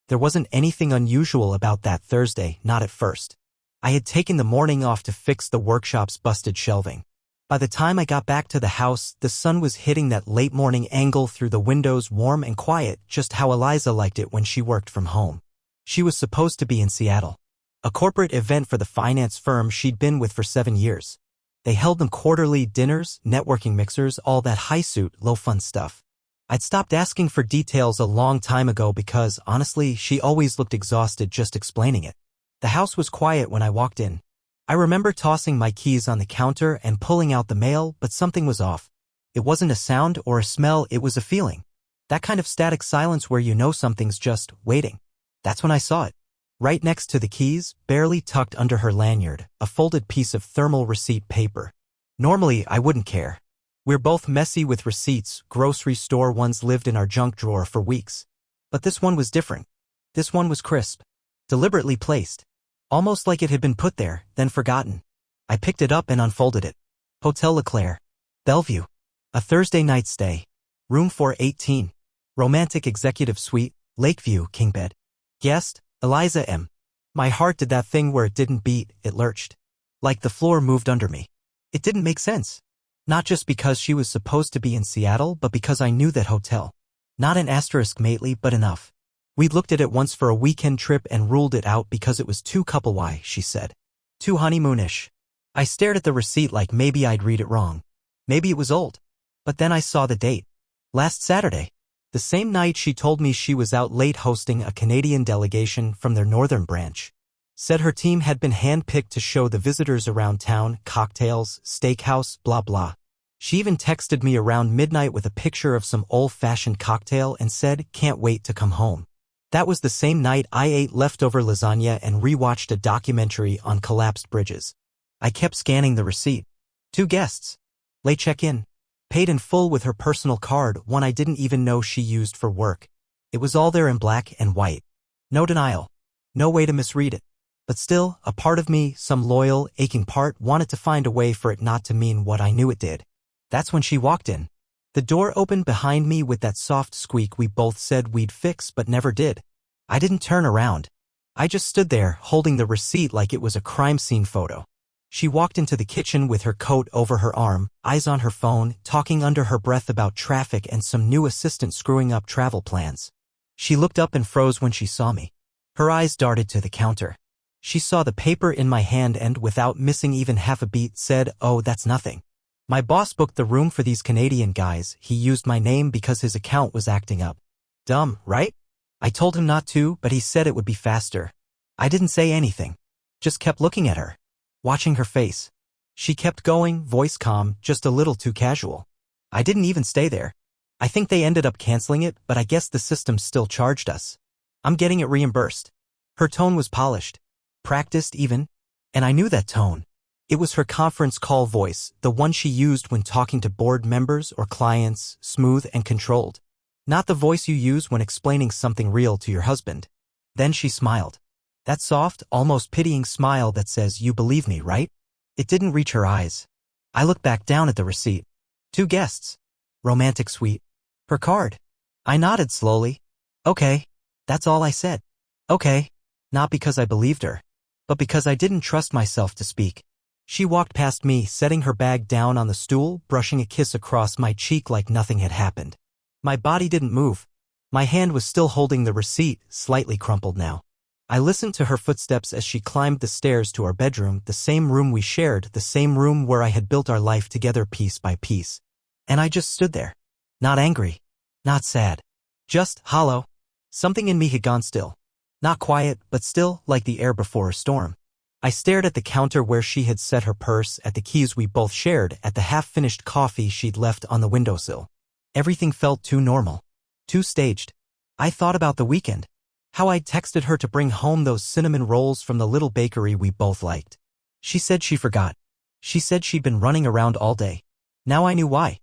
There wasn't anything unusual about that Thursday, not at first. I had taken the morning off to fix the workshop's busted shelving. By the time I got back to the house, the sun was hitting that late morning angle through the windows, warm and quiet, just how Eliza liked it when she worked from home. She was supposed to be in Seattle, a corporate event for the finance firm she'd been with for 7 years. They held them quarterly dinners, networking mixers, all that high-suit, low-fun stuff. I'd stopped asking for details a long time ago because, honestly, she always looked exhausted just explaining it. The house was quiet when I walked in. I remember tossing my keys on the counter and pulling out the mail, but something was off. It wasn't a sound or a smell, it was a feeling. That kind of static silence where you know something's just waiting. That's when I saw it. Right next to the keys, barely tucked under her lanyard, a folded piece of thermal receipt paper. Normally, I wouldn't care. We're both messy with receipts, grocery store ones lived in our junk drawer for weeks. But this one was different. This one was crisp. Deliberately placed. Almost like it had been put there, then forgotten. I picked it up and unfolded it. Hotel Leclerc. Bellevue. A Thursday night stay. Room 418. Romantic executive suite, Lakeview, king bed. Guest, Eliza M. My heart did that thing where it didn't beat, it lurched. Like the floor moved under me. It didn't make sense. Not just because she was supposed to be in Seattle, but because I knew that hotel. Not an asterisk mately, but enough. We'd looked at it once for a weekend trip and ruled it out because it was too couple-y, she said. Too honeymoonish. I stared at the receipt like maybe I'd read it wrong. Maybe it was old. But then I saw the date. Last Saturday. The same night she told me she was out late hosting a Canadian delegation from their northern branch. Said her team had been handpicked to show the visitors around town, cocktails, steakhouse, blah blah. She even texted me around midnight with a picture of some old-fashioned cocktail and said, "Can't wait to come home." That was the same night I ate leftover lasagna and rewatched a documentary on collapsed bridges. I kept scanning the receipt. 2 guests. Late check-in. Paid in full with her personal card, one I didn't even know she used for work. It was all there in black and white. No denial. No way to misread it. But still, a part of me, some loyal, aching part, wanted to find a way for it not to mean what I knew it did. That's when she walked in. The door opened behind me with that soft squeak we both said we'd fix but never did. I didn't turn around. I just stood there, holding the receipt like it was a crime scene photo. She walked into the kitchen with her coat over her arm, eyes on her phone, talking under her breath about traffic and some new assistant screwing up travel plans. She looked up and froze when she saw me. Her eyes darted to the counter. She saw the paper in my hand and, without missing even half a beat, said, "Oh, that's nothing. My boss booked the room for these Canadian guys. He used my name because his account was acting up." Dumb, right? I told him not to, but he said it would be faster. I didn't say anything. Just kept looking at her. Watching her face. She kept going, voice calm, just a little too casual. I didn't even stay there. I think they ended up canceling it, but I guess the system still charged us. I'm getting it reimbursed. Her tone was polished. Practiced even. And I knew that tone. It was her conference call voice, the one she used when talking to board members or clients, smooth and controlled. Not the voice you use when explaining something real to your husband. Then she smiled. That soft, almost pitying smile that says, "You believe me, right?" It didn't reach her eyes. I looked back down at the receipt. 2 guests. Romantic suite. Her card. I nodded slowly. Okay. That's all I said. Okay. Not because I believed her, but because I didn't trust myself to speak. She walked past me, setting her bag down on the stool, brushing a kiss across my cheek like nothing had happened. My body didn't move. My hand was still holding the receipt, slightly crumpled now. I listened to her footsteps as she climbed the stairs to our bedroom, the same room we shared, the same room where I had built our life together piece by piece. And I just stood there. Not angry. Not sad. Just hollow. Something in me had gone still. Not quiet, but still, like the air before a storm. I stared at the counter where she had set her purse, at the keys we both shared, at the half-finished coffee she'd left on the windowsill. Everything felt too normal. Too staged. I thought about the weekend. How I'd texted her to bring home those cinnamon rolls from the little bakery we both liked. She said she forgot. She said she'd been running around all day. Now I knew why.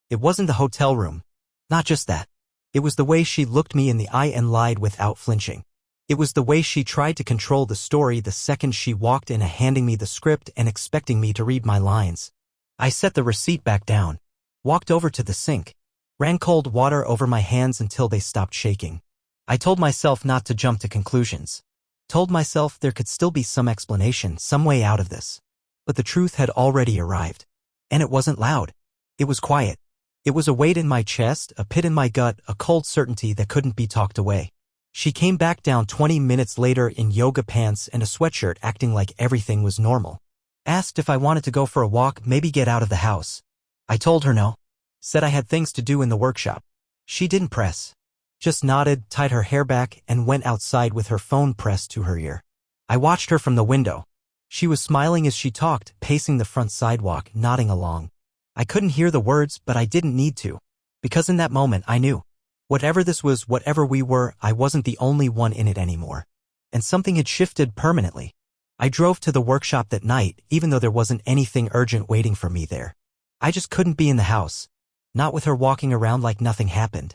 It wasn't the hotel room. Not just that. It was the way she looked me in the eye and lied without flinching. It was the way she tried to control the story the second she walked in, handing me the script and expecting me to read my lines. I set the receipt back down. Walked over to the sink. Ran cold water over my hands until they stopped shaking. I told myself not to jump to conclusions. Told myself there could still be some explanation, some way out of this. But the truth had already arrived. And it wasn't loud. It was quiet. It was a weight in my chest, a pit in my gut, a cold certainty that couldn't be talked away. She came back down 20 minutes later in yoga pants and a sweatshirt, acting like everything was normal. Asked if I wanted to go for a walk, maybe get out of the house. I told her no. Said I had things to do in the workshop. She didn't press. Just nodded, tied her hair back, and went outside with her phone pressed to her ear. I watched her from the window. She was smiling as she talked, pacing the front sidewalk, nodding along. I couldn't hear the words, but I didn't need to. Because in that moment I knew. Whatever this was, whatever we were, I wasn't the only one in it anymore. And something had shifted permanently. I drove to the workshop that night, even though there wasn't anything urgent waiting for me there. I just couldn't be in the house. Not with her walking around like nothing happened.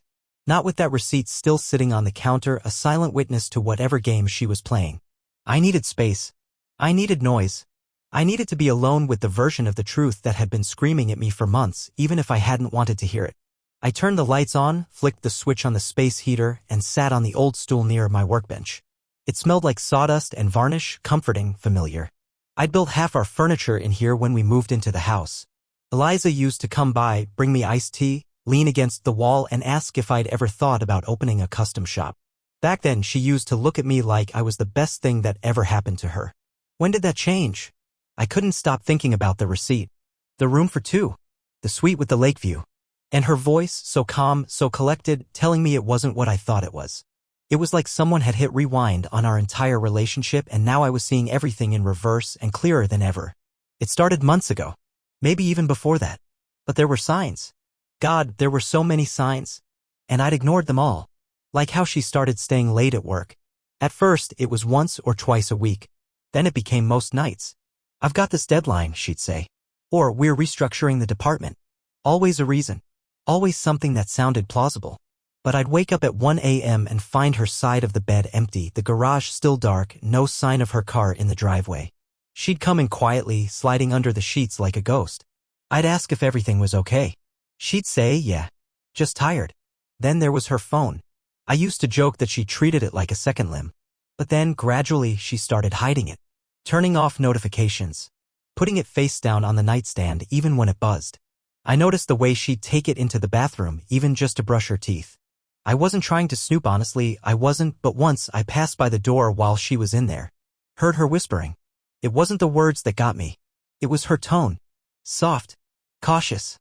Not with that receipt still sitting on the counter, a silent witness to whatever game she was playing. I needed space. I needed noise. I needed to be alone with the version of the truth that had been screaming at me for months, even if I hadn't wanted to hear it. I turned the lights on, flicked the switch on the space heater, and sat on the old stool near my workbench. It smelled like sawdust and varnish, comforting, familiar. I'd built half our furniture in here when we moved into the house. Eliza used to come by, bring me iced tea, lean against the wall, and ask if I'd ever thought about opening a custom shop. Back then, she used to look at me like I was the best thing that ever happened to her. When did that change? I couldn't stop thinking about the receipt. The room for two. The suite with the lake view. And her voice, so calm, so collected, telling me it wasn't what I thought it was. It was like someone had hit rewind on our entire relationship, and now I was seeing everything in reverse and clearer than ever. It started months ago. Maybe even before that. But there were signs. God, there were so many signs. And I'd ignored them all. Like how she started staying late at work. At first, it was once or twice a week. Then it became most nights. I've got this deadline, she'd say. Or we're restructuring the department. Always a reason. Always something that sounded plausible. But I'd wake up at 1 a.m. and find her side of the bed empty, the garage still dark, no sign of her car in the driveway. She'd come in quietly, sliding under the sheets like a ghost. I'd ask if everything was okay. She'd say, yeah. Just tired. Then there was her phone. I used to joke that she treated it like a second limb. But then, gradually, she started hiding it. Turning off notifications. Putting it face down on the nightstand even when it buzzed. I noticed the way she'd take it into the bathroom, even just to brush her teeth. I wasn't trying to snoop, honestly, I wasn't, but once I passed by the door while she was in there. Heard her whispering. It wasn't the words that got me. It was her tone. Soft. Cautious.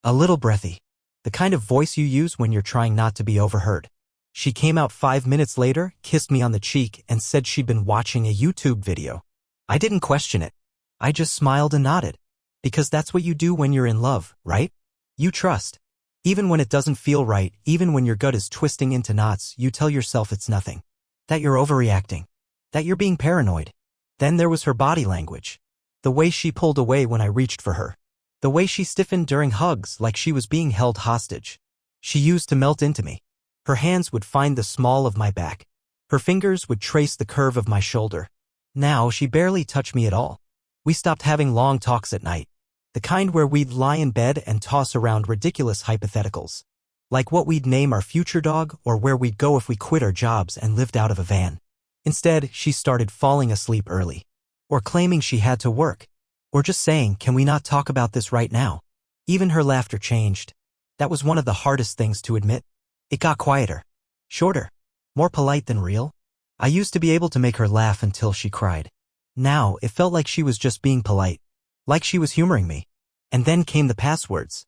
A little breathy. The kind of voice you use when you're trying not to be overheard. She came out 5 minutes later, kissed me on the cheek, and said she'd been watching a YouTube video. I didn't question it. I just smiled and nodded. Because that's what you do when you're in love, right? You trust. Even when it doesn't feel right, even when your gut is twisting into knots, you tell yourself it's nothing. That you're overreacting. That you're being paranoid. Then there was her body language. The way she pulled away when I reached for her. The way she stiffened during hugs like she was being held hostage. She used to melt into me. Her hands would find the small of my back. Her fingers would trace the curve of my shoulder. Now she barely touched me at all. We stopped having long talks at night. The kind where we'd lie in bed and toss around ridiculous hypotheticals. Like what we'd name our future dog or where we'd go if we quit our jobs and lived out of a van. Instead, she started falling asleep early. Or claiming she had to work. Or just saying, can we not talk about this right now? Even her laughter changed. That was one of the hardest things to admit. It got quieter. Shorter. More polite than real. I used to be able to make her laugh until she cried. Now, it felt like she was just being polite. Like she was humoring me. And then came the passwords.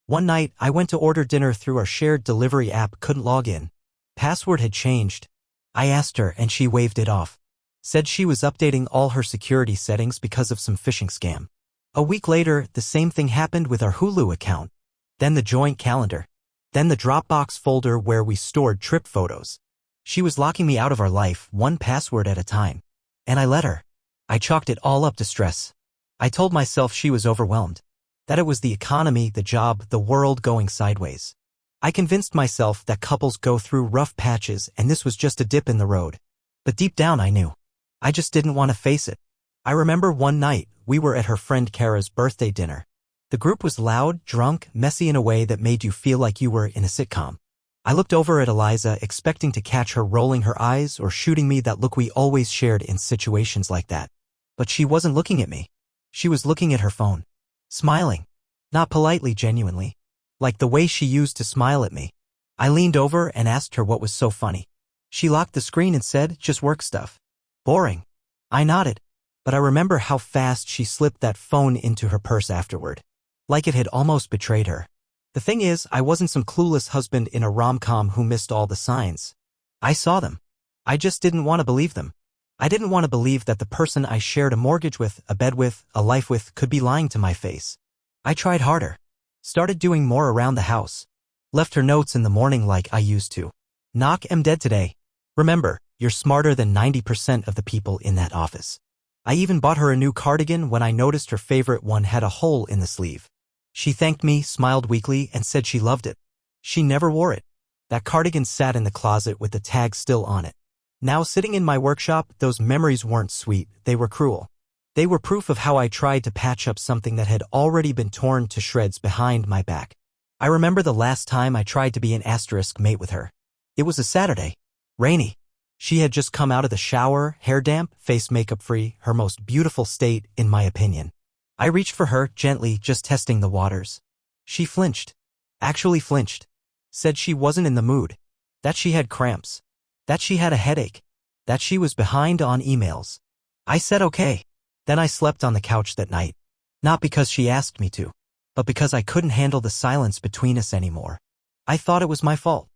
One night, I went to order dinner through our shared delivery app, couldn't log in. Password had changed. I asked her and she waved it off. Said she was updating all her security settings because of some phishing scam. A week later, the same thing happened with our Hulu account. Then the joint calendar. Then the Dropbox folder where we stored trip photos. She was locking me out of our life, one password at a time. And I let her. I chalked it all up to stress. I told myself she was overwhelmed. That it was the economy, the job, the world going sideways. I convinced myself that couples go through rough patches and this was just a dip in the road. But deep down I knew. I just didn't want to face it. I remember one night, we were at her friend Kara's birthday dinner. The group was loud, drunk, messy in a way that made you feel like you were in a sitcom. I looked over at Eliza, expecting to catch her rolling her eyes or shooting me that look we always shared in situations like that. But she wasn't looking at me. She was looking at her phone. Smiling. Not politely, genuinely. Like the way she used to smile at me. I leaned over and asked her what was so funny. She locked the screen and said, "Just work stuff." Boring. I nodded. But I remember how fast she slipped that phone into her purse afterward. Like it had almost betrayed her. The thing is, I wasn't some clueless husband in a rom-com who missed all the signs. I saw them. I just didn't want to believe them. I didn't want to believe that the person I shared a mortgage with, a bed with, a life with could be lying to my face. I tried harder. Started doing more around the house. Left her notes in the morning like I used to. "Knock, I'm dead today. Remember, you're smarter than 90% of the people in that office." I even bought her a new cardigan when I noticed her favorite one had a hole in the sleeve. She thanked me, smiled weakly, and said she loved it. She never wore it. That cardigan sat in the closet with the tag still on it. Now sitting in my workshop, those memories weren't sweet, they were cruel. They were proof of how I tried to patch up something that had already been torn to shreds behind my back. I remember the last time I tried to be an asterisk mate with her. It was a Saturday. Rainy. She had just come out of the shower, hair damp, face makeup free, her most beautiful state, in my opinion. I reached for her, gently, just testing the waters. She flinched. Actually flinched. Said she wasn't in the mood. That she had cramps. That she had a headache. That she was behind on emails. I said okay. Then I slept on the couch that night. Not because she asked me to, but because I couldn't handle the silence between us anymore. I thought it was my fault.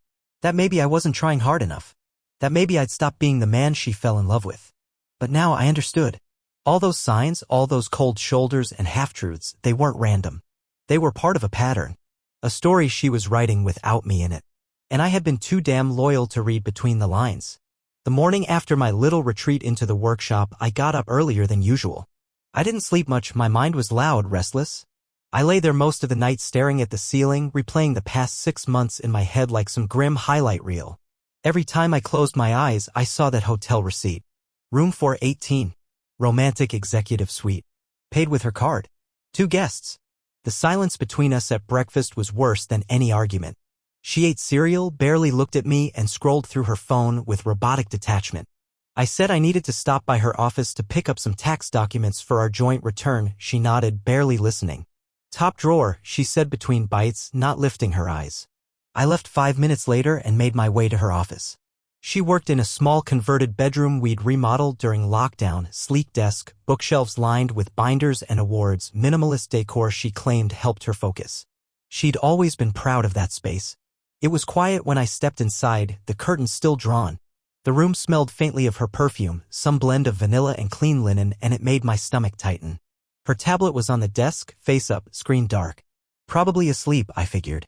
That maybe I wasn't trying hard enough. That maybe I'd stopped being the man she fell in love with. But now I understood. All those signs, all those cold shoulders and half-truths, they weren't random. They were part of a pattern. A story she was writing without me in it. And I had been too damn loyal to read between the lines. The morning after my little retreat into the workshop, I got up earlier than usual. I didn't sleep much, my mind was loud, restless. I lay there most of the night staring at the ceiling, replaying the past 6 months in my head like some grim highlight reel. Every time I closed my eyes, I saw that hotel receipt. Room 418. Romantic executive suite. Paid with her card. 2 guests. The silence between us at breakfast was worse than any argument. She ate cereal, barely looked at me, and scrolled through her phone with robotic detachment. I said I needed to stop by her office to pick up some tax documents for our joint return. She nodded, barely listening. "Top drawer," she said between bites, not lifting her eyes. I left 5 minutes later and made my way to her office. She worked in a small converted bedroom we'd remodeled during lockdown, sleek desk, bookshelves lined with binders and awards, minimalist decor she claimed helped her focus. She'd always been proud of that space. It was quiet when I stepped inside, the curtains still drawn. The room smelled faintly of her perfume, some blend of vanilla and clean linen, and it made my stomach tighten. Her tablet was on the desk, face up, screen dark. Probably asleep, I figured.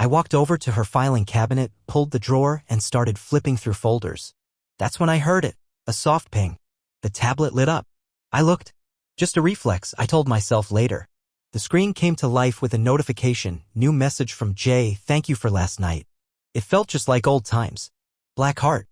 I walked over to her filing cabinet, pulled the drawer, and started flipping through folders. That's when I heard it, a soft ping. The tablet lit up. I looked. Just a reflex, I told myself later. The screen came to life with a notification, new message from Jay, "Thank you for last night." It felt just like old times. Black heart.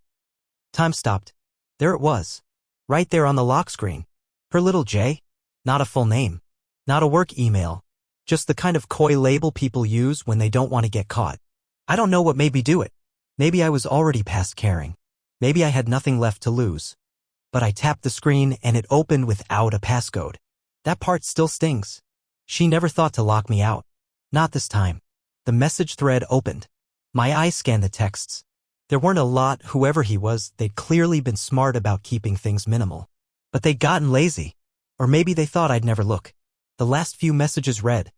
Time stopped. There it was. Right there on the lock screen. Her little J. Not a full name. Not a work email. Just the kind of coy label people use when they don't want to get caught. I don't know what made me do it. Maybe I was already past caring. Maybe I had nothing left to lose. But I tapped the screen and it opened without a passcode. That part still stings. She never thought to lock me out. Not this time. The message thread opened. My eyes scanned the texts. There weren't a lot, whoever he was, they'd clearly been smart about keeping things minimal. But they'd gotten lazy. Or maybe they thought I'd never look. The last few messages read,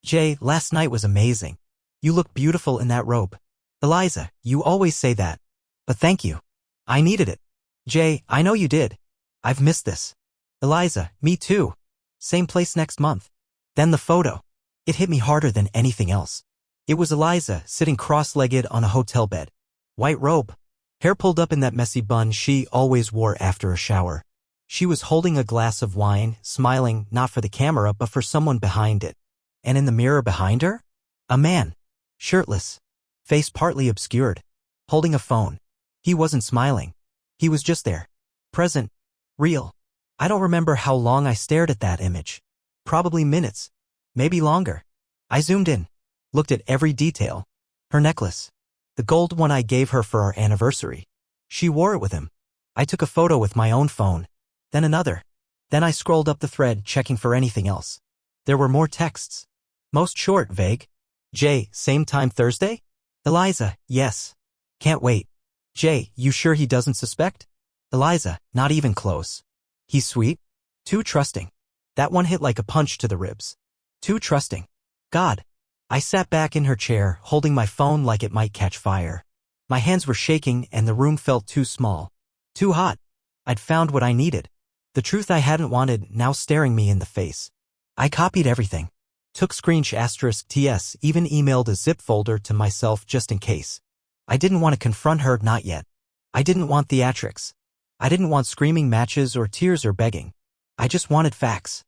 "Jay, last night was amazing. You look beautiful in that robe. Eliza, you always say that. But thank you. I needed it. Jay, I know you did. I've missed this. Eliza, me too. Same place next month." Then the photo. It hit me harder than anything else. It was Eliza, sitting cross-legged on a hotel bed. White robe. Hair pulled up in that messy bun she always wore after a shower. She was holding a glass of wine, smiling, not for the camera but for someone behind it. And in the mirror behind her? A man. Shirtless. Face partly obscured. Holding a phone. He wasn't smiling. He was just there. Present. Real. I don't remember how long I stared at that image. Probably minutes. Maybe longer. I zoomed in. Looked at every detail. Her necklace. The The gold one I gave her for our anniversary. She wore it with him. I took a photo with my own phone. Then another. Then I scrolled up the thread, checking for anything else. There were more texts. Most short, vague. Jay, same time Thursday? Eliza, yes. Can't wait. Jay, you sure he doesn't suspect? Eliza, not even close. He's sweet? Too trusting. That one hit like a punch to the ribs. Too trusting. God. I sat back in her chair, holding my phone like it might catch fire. My hands were shaking and the room felt too small. Too hot. I'd found what I needed. The truth I hadn't wanted now staring me in the face. I copied everything. Took *TS, even emailed a zip folder to myself just in case. I didn't want to confront her, not yet. I didn't want theatrics. I didn't want screaming matches or tears or begging. I just wanted facts.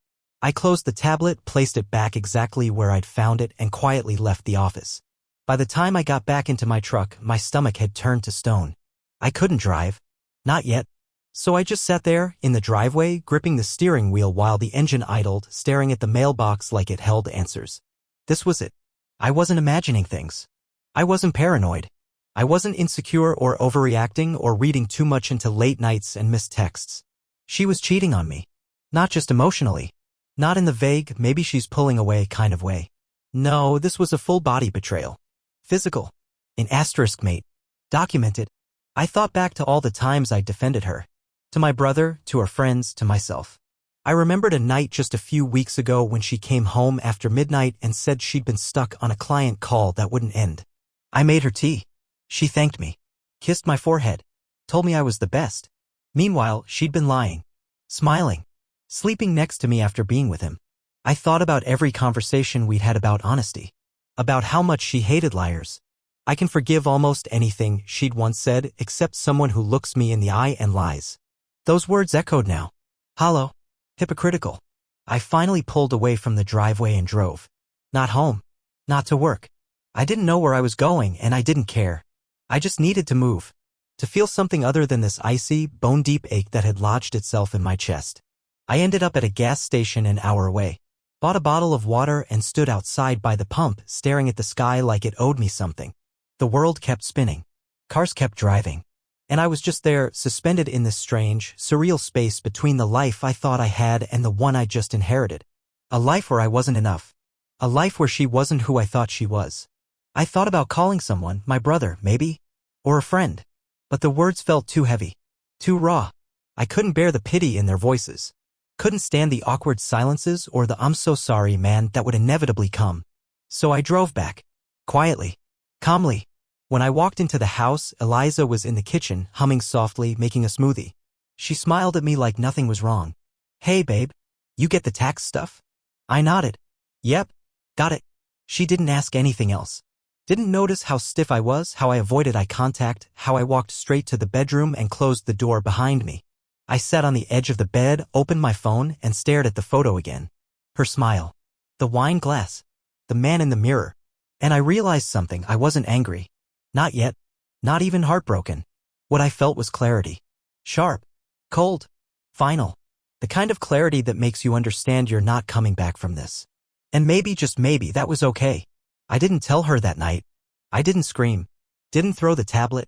I closed the tablet, placed it back exactly where I'd found it, and quietly left the office. By the time I got back into my truck, my stomach had turned to stone. I couldn't drive. Not yet. So I just sat there, in the driveway, gripping the steering wheel while the engine idled, staring at the mailbox like it held answers. This was it. I wasn't imagining things. I wasn't paranoid. I wasn't insecure or overreacting or reading too much into late nights and missed texts. She was cheating on me. Not just emotionally. Not in the vague, maybe she's pulling away kind of way. No, this was a full-body betrayal. Physical. An asterisk, mate. Documented. I thought back to all the times I'd defended her. To my brother, to her friends, to myself. I remembered a night just a few weeks ago when she came home after midnight and said she'd been stuck on a client call that wouldn't end. I made her tea. She thanked me. Kissed my forehead. Told me I was the best. Meanwhile, she'd been lying. Smiling. Sleeping next to me after being with him. I thought about every conversation we'd had about honesty. About how much she hated liars. I can forgive almost anything, she'd once said, except someone who looks me in the eye and lies. Those words echoed now. Hollow. Hypocritical. I finally pulled away from the driveway and drove. Not home. Not to work. I didn't know where I was going and I didn't care. I just needed to move. To feel something other than this icy, bone-deep ache that had lodged itself in my chest. I ended up at a gas station an hour away. Bought a bottle of water and stood outside by the pump, staring at the sky like it owed me something. The world kept spinning. Cars kept driving. And I was just there, suspended in this strange, surreal space between the life I thought I had and the one I just inherited. A life where I wasn't enough. A life where she wasn't who I thought she was. I thought about calling someone, my brother, maybe? Or a friend. But the words felt too heavy. Too raw. I couldn't bear the pity in their voices. Couldn't stand the awkward silences or the "I'm so sorry, man" that would inevitably come. So I drove back. Quietly. Calmly. When I walked into the house, Eliza was in the kitchen, humming softly, making a smoothie. She smiled at me like nothing was wrong. Hey, babe. You get the tax stuff? I nodded. Yep. Got it. She didn't ask anything else. Didn't notice how stiff I was, how I avoided eye contact, how I walked straight to the bedroom and closed the door behind me. I sat on the edge of the bed, opened my phone, and stared at the photo again. Her smile. The wine glass. The man in the mirror. And I realized something. I wasn't angry. Not yet. Not even heartbroken. What I felt was clarity. Sharp. Cold. Final. The kind of clarity that makes you understand you're not coming back from this. And maybe, just maybe, that was okay. I didn't tell her that night. I didn't scream. Didn't throw the tablet.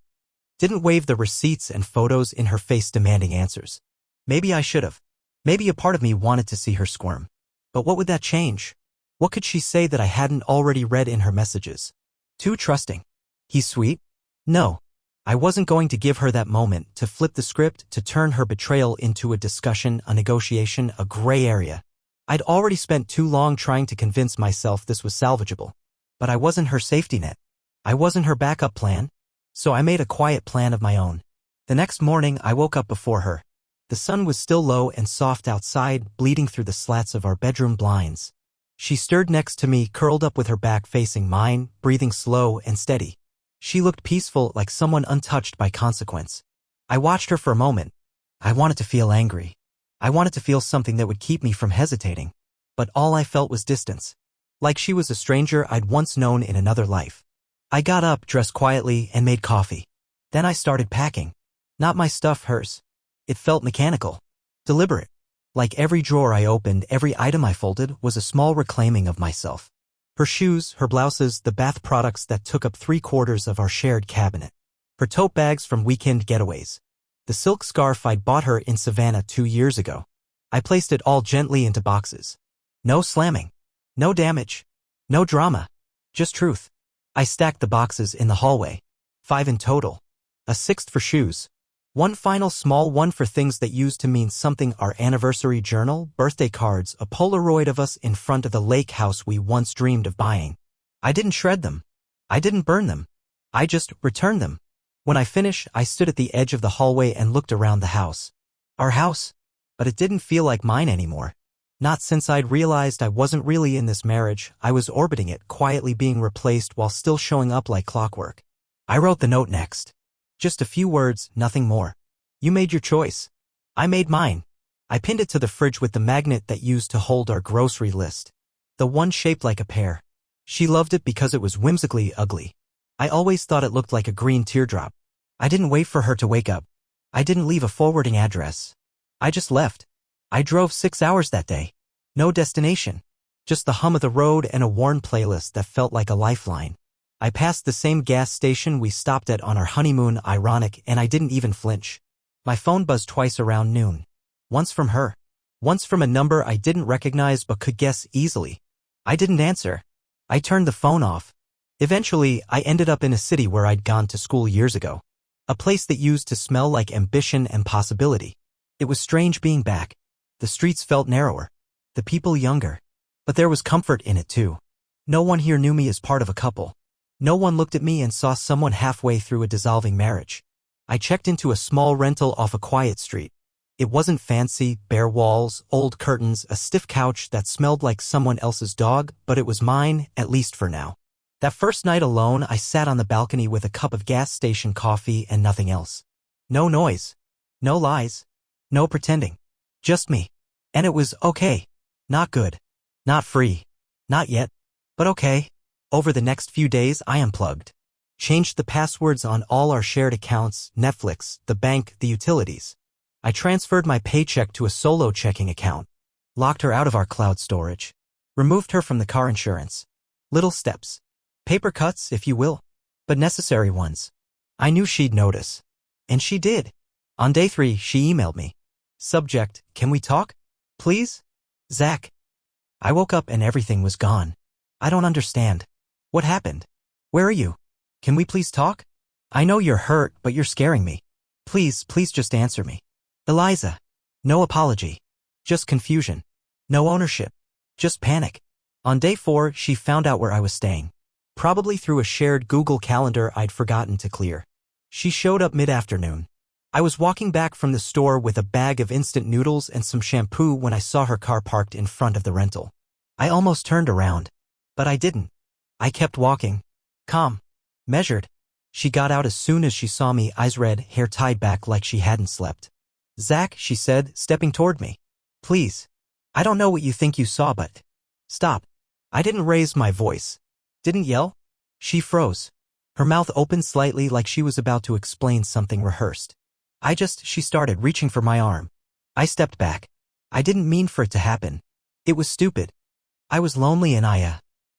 Didn't wave the receipts and photos in her face demanding answers. Maybe I should have. Maybe a part of me wanted to see her squirm. But what would that change? What could she say that I hadn't already read in her messages? Too trusting. He's sweet? No. I wasn't going to give her that moment, to flip the script, to turn her betrayal into a discussion, a negotiation, a gray area. I'd already spent too long trying to convince myself this was salvageable. But I wasn't her safety net. I wasn't her backup plan. So I made a quiet plan of my own. The next morning, I woke up before her. The sun was still low and soft outside, bleeding through the slats of our bedroom blinds. She stirred next to me, curled up with her back facing mine, breathing slow and steady. She looked peaceful, like someone untouched by consequence. I watched her for a moment. I wanted to feel angry. I wanted to feel something that would keep me from hesitating. But all I felt was distance. Like she was a stranger I'd once known in another life. I got up, dressed quietly, and made coffee. Then I started packing. Not my stuff, hers. It felt mechanical. Deliberate. Like every drawer I opened, every item I folded, was a small reclaiming of myself. Her shoes, her blouses, the bath products that took up 3/4 of our shared cabinet. Her tote bags from weekend getaways. The silk scarf I'd bought her in Savannah 2 years ago. I placed it all gently into boxes. No slamming. No damage. No drama. Just truth. I stacked the boxes in the hallway. 5 in total. A 6th for shoes. One final small one for things that used to mean something: our anniversary journal, birthday cards, a Polaroid of us in front of the lake house we once dreamed of buying. I didn't shred them. I didn't burn them. I just returned them. When I finished, I stood at the edge of the hallway and looked around the house. Our house. But it didn't feel like mine anymore. Not since I'd realized I wasn't really in this marriage. I was orbiting it, quietly being replaced while still showing up like clockwork. I wrote the note next. Just a few words, nothing more. You made your choice. I made mine. I pinned it to the fridge with the magnet that used to hold our grocery list. The one shaped like a pear. She loved it because it was whimsically ugly. I always thought it looked like a green teardrop. I didn't wait for her to wake up. I didn't leave a forwarding address. I just left. I drove 6 hours that day. No destination. Just the hum of the road and a worn playlist that felt like a lifeline. I passed the same gas station we stopped at on our honeymoon, ironic, and I didn't even flinch. My phone buzzed twice around noon. Once from her. Once from a number I didn't recognize but could guess easily. I didn't answer. I turned the phone off. Eventually, I ended up in a city where I'd gone to school years ago. A place that used to smell like ambition and possibility. It was strange being back. The streets felt narrower. The people younger. But there was comfort in it too. No one here knew me as part of a couple. No one looked at me and saw someone halfway through a dissolving marriage. I checked into a small rental off a quiet street. It wasn't fancy, bare walls, old curtains, a stiff couch that smelled like someone else's dog, but it was mine, at least for now. That first night alone, I sat on the balcony with a cup of gas station coffee and nothing else. No noise. No lies. No pretending. Just me. And it was okay. Not good. Not free. Not yet. But okay. Over the next few days, I unplugged. Changed the passwords on all our shared accounts, Netflix, the bank, the utilities. I transferred my paycheck to a solo checking account. Locked her out of our cloud storage. Removed her from the car insurance. Little steps. Paper cuts, if you will. But necessary ones. I knew she'd notice. And she did. On day 3, she emailed me. Subject, can we talk? Please? Zach. I woke up and everything was gone. I don't understand. What happened? Where are you? Can we please talk? I know you're hurt, but you're scaring me. Please just answer me. Eliza. No apology. Just confusion. No ownership. Just panic. On day 4, she found out where I was staying. Probably through a shared Google Calendar I'd forgotten to clear. She showed up mid-afternoon. I was walking back from the store with a bag of instant noodles and some shampoo when I saw her car parked in front of the rental. I almost turned around. But I didn't. I kept walking. Calm. Measured. She got out as soon as she saw me, eyes red, hair tied back like she hadn't slept. Zach, she said, stepping toward me. Please. I don't know what you think you saw, but... Stop. I didn't raise my voice. Didn't yell. She froze. Her mouth opened slightly like she was about to explain something rehearsed. She started reaching for my arm. I stepped back. I didn't mean for it to happen. It was stupid. I was lonely and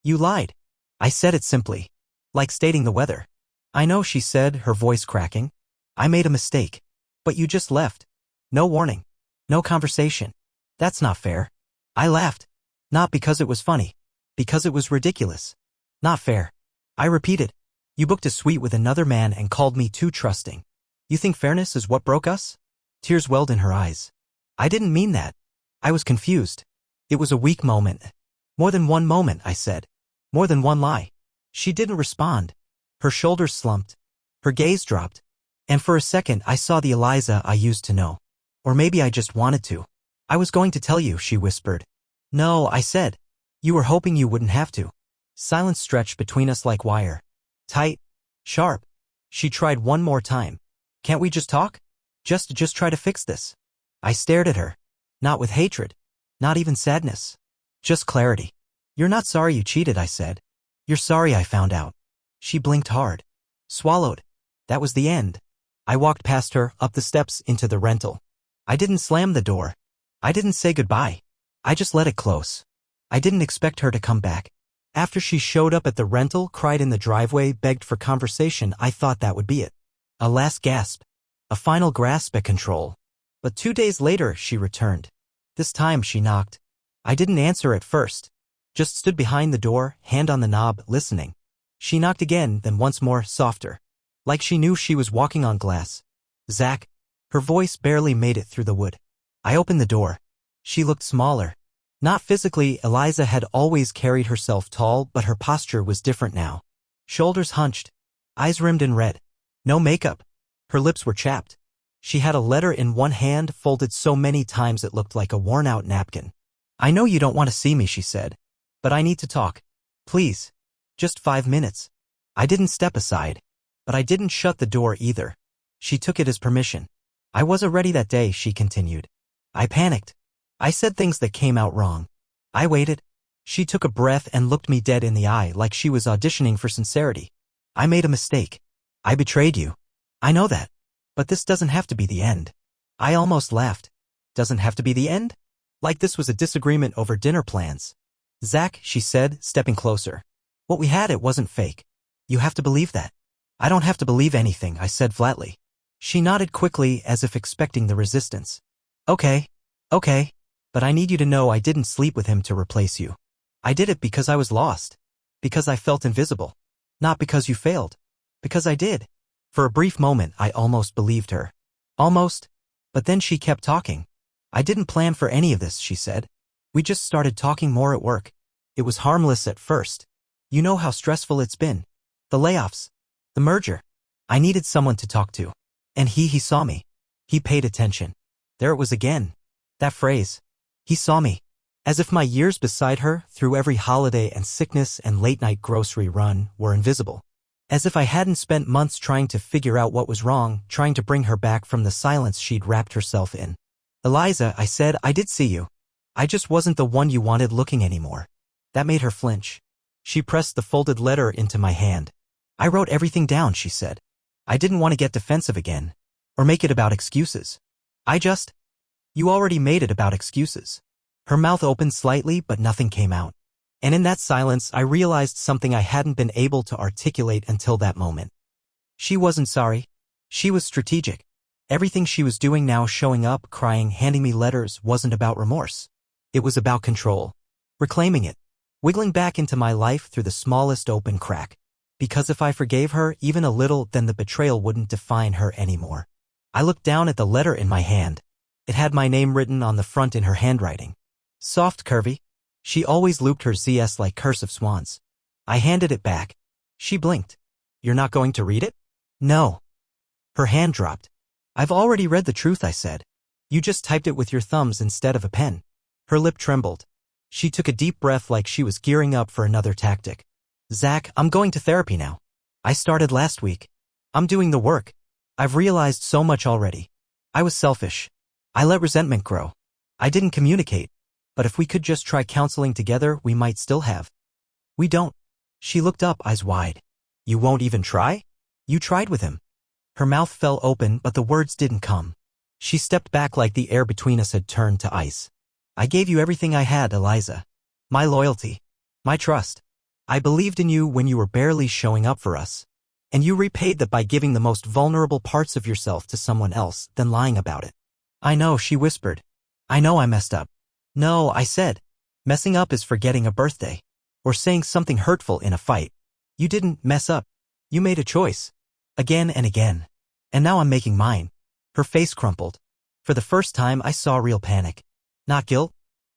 You lied. I said it simply. Like stating the weather. I know, she said, her voice cracking. I made a mistake. But you just left. No warning. No conversation. That's not fair. I laughed. Not because it was funny. Because it was ridiculous. Not fair. I repeated. You booked a suite with another man and called me too trusting. You think fairness is what broke us? Tears welled in her eyes. I didn't mean that. I was confused. It was a weak moment. More than one moment, I said. More than one lie. She didn't respond. Her shoulders slumped. Her gaze dropped. And for a second I saw the Eliza I used to know. Or maybe I just wanted to. I was going to tell you, she whispered. No, I said. You were hoping you wouldn't have to. Silence stretched between us like wire. Tight. Sharp. She tried one more time. Can't we just talk? Just try to fix this. I stared at her. Not with hatred. Not even sadness. Just clarity. You're not sorry you cheated, I said. You're sorry I found out. She blinked hard. Swallowed. That was the end. I walked past her, up the steps, into the rental. I didn't slam the door. I didn't say goodbye. I just let it close. I didn't expect her to come back. After she showed up at the rental, cried in the driveway, begged for conversation, I thought that would be it. A last gasp. A final grasp at control. But 2 days later, she returned. This time she knocked. I didn't answer at first. Just stood behind the door, hand on the knob, listening. She knocked again, then once more, softer. Like she knew she was walking on glass. Zach. Her voice barely made it through the wood. I opened the door. She looked smaller. Not physically, Eliza had always carried herself tall, but her posture was different now. Shoulders hunched. Eyes rimmed in red. No makeup. Her lips were chapped. She had a letter in one hand, folded so many times it looked like a worn-out napkin. I know you don't want to see me, she said. But I need to talk. Please. Just 5 minutes. I didn't step aside. But I didn't shut the door either. She took it as permission. I wasn't ready that day, she continued. I panicked. I said things that came out wrong. I waited. She took a breath and looked me dead in the eye like she was auditioning for sincerity. I made a mistake. I betrayed you. I know that. But this doesn't have to be the end. I almost laughed. Doesn't have to be the end? Like this was a disagreement over dinner plans. Zach, she said, stepping closer. What we had, it wasn't fake. You have to believe that. I don't have to believe anything, I said flatly. She nodded quickly as if expecting the resistance. Okay. But I need you to know I didn't sleep with him to replace you. I did it because I was lost. Because I felt invisible. Not because you failed. Because I did. For a brief moment, I almost believed her. Almost. But then she kept talking. I didn't plan for any of this, she said. We just started talking more at work. It was harmless at first. You know how stressful it's been. The layoffs. The merger. I needed someone to talk to. And he saw me. He paid attention. There it was again. That phrase. He saw me. As if my years beside her, through every holiday and sickness and late-night grocery run, were invisible. As if I hadn't spent months trying to figure out what was wrong, trying to bring her back from the silence she'd wrapped herself in. Eliza, I said, I did see you. I just wasn't the one you wanted looking anymore. That made her flinch. She pressed the folded letter into my hand. I wrote everything down, she said. I didn't want to get defensive again. Or make it about excuses. You already made it about excuses. Her mouth opened slightly, but nothing came out. And in that silence, I realized something I hadn't been able to articulate until that moment. She wasn't sorry. She was strategic. Everything she was doing now, showing up, crying, handing me letters, wasn't about remorse. It was about control. Reclaiming it. Wiggling back into my life through the smallest open crack. Because if I forgave her even a little, then the betrayal wouldn't define her anymore. I looked down at the letter in my hand. It had my name written on the front in her handwriting. Soft, curvy. She always looped her Z's like cursive swans. I handed it back. She blinked. You're not going to read it? No. Her hand dropped. I've already read the truth, I said. You just typed it with your thumbs instead of a pen. Her lip trembled. She took a deep breath like she was gearing up for another tactic. Zach, I'm going to therapy now. I started last week. I'm doing the work. I've realized so much already. I was selfish. I let resentment grow. I didn't communicate. But if we could just try counseling together, we might still have. We don't. She looked up, eyes wide. You won't even try? You tried with him. Her mouth fell open, but the words didn't come. She stepped back like the air between us had turned to ice. I gave you everything I had, Eliza. My loyalty. My trust. I believed in you when you were barely showing up for us. And you repaid that by giving the most vulnerable parts of yourself to someone else, then lying about it. I know, she whispered. I know I messed up. No, I said. Messing up is forgetting a birthday. Or saying something hurtful in a fight. You didn't mess up. You made a choice. Again and again. And now I'm making mine. Her face crumpled. For the first time I saw real panic. Not guilt.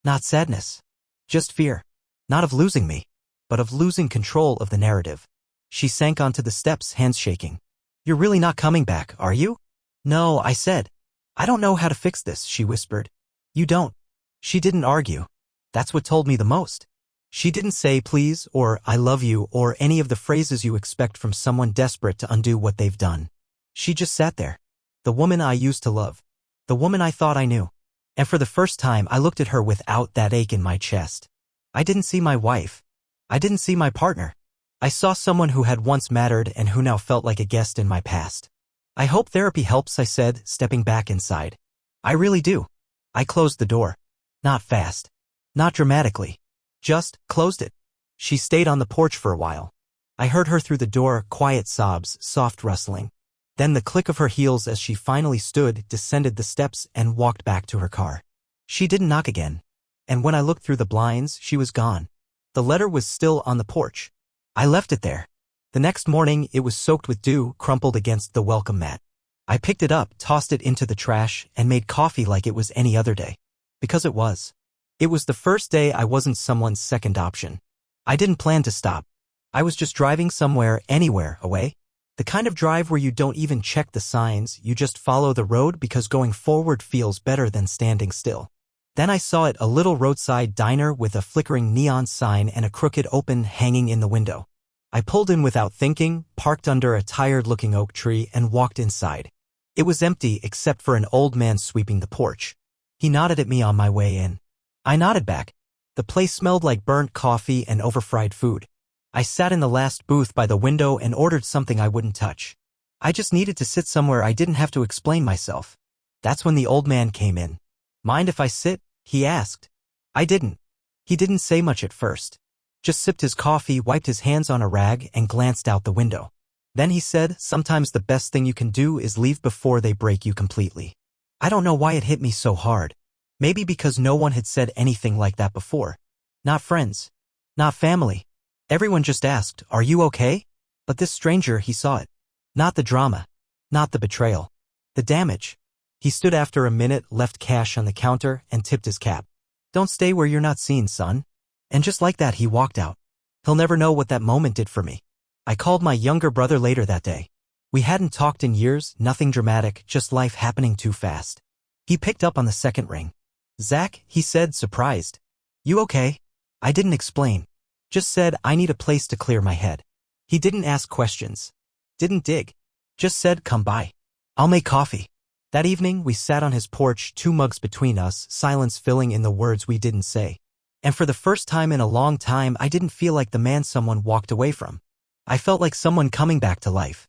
Not sadness. Just fear. Not of losing me. But of losing control of the narrative. She sank onto the steps, hands shaking. You're really not coming back, are you? No, I said. I don't know how to fix this, she whispered. You don't. She didn't argue. That's what told me the most. She didn't say please or I love you or any of the phrases you expect from someone desperate to undo what they've done. She just sat there. The woman I used to love. The woman I thought I knew. And for the first time I looked at her without that ache in my chest. I didn't see my wife. I didn't see my partner. I saw someone who had once mattered and who now felt like a guest in my past. I hope therapy helps, I said, stepping back inside. I really do. I closed the door. Not fast. Not dramatically. Just closed it. She stayed on the porch for a while. I heard her through the door, quiet sobs, soft rustling. Then the click of her heels as she finally stood, descended the steps, and walked back to her car. She didn't knock again. And when I looked through the blinds, she was gone. The letter was still on the porch. I left it there. The next morning, it was soaked with dew, crumpled against the welcome mat. I picked it up, tossed it into the trash, and made coffee like it was any other day. Because it was. It was the first day I wasn't someone's second option. I didn't plan to stop. I was just driving somewhere, anywhere, away. The kind of drive where you don't even check the signs, you just follow the road because going forward feels better than standing still. Then I saw it, a little roadside diner with a flickering neon sign and a crooked open hanging in the window. I pulled in without thinking, parked under a tired-looking oak tree, and walked inside. It was empty except for an old man sweeping the porch. He nodded at me on my way in. I nodded back. The place smelled like burnt coffee and overfried food. I sat in the last booth by the window and ordered something I wouldn't touch. I just needed to sit somewhere I didn't have to explain myself. That's when the old man came in. "Mind if I sit?" he asked. I didn't. He didn't say much at first. Just sipped his coffee, wiped his hands on a rag, and glanced out the window. Then he said, "Sometimes the best thing you can do is leave before they break you completely." I don't know why it hit me so hard. Maybe because no one had said anything like that before. Not friends. Not family. Everyone just asked, "Are you okay?" But this stranger, he saw it. Not the drama. Not the betrayal. The damage. He stood after a minute, left cash on the counter, and tipped his cap. "Don't stay where you're not seen, son." And just like that, he walked out. He'll never know what that moment did for me. I called my younger brother later that day. We hadn't talked in years, nothing dramatic, just life happening too fast. He picked up on the second ring. "Zach," he said, surprised. "You okay?" I didn't explain. Just said, "I need a place to clear my head." He didn't ask questions. Didn't dig. Just said, "Come by. I'll make coffee." That evening, we sat on his porch, 2 mugs between us, silence filling in the words we didn't say. And for the first time in a long time, I didn't feel like the man someone walked away from. I felt like someone coming back to life.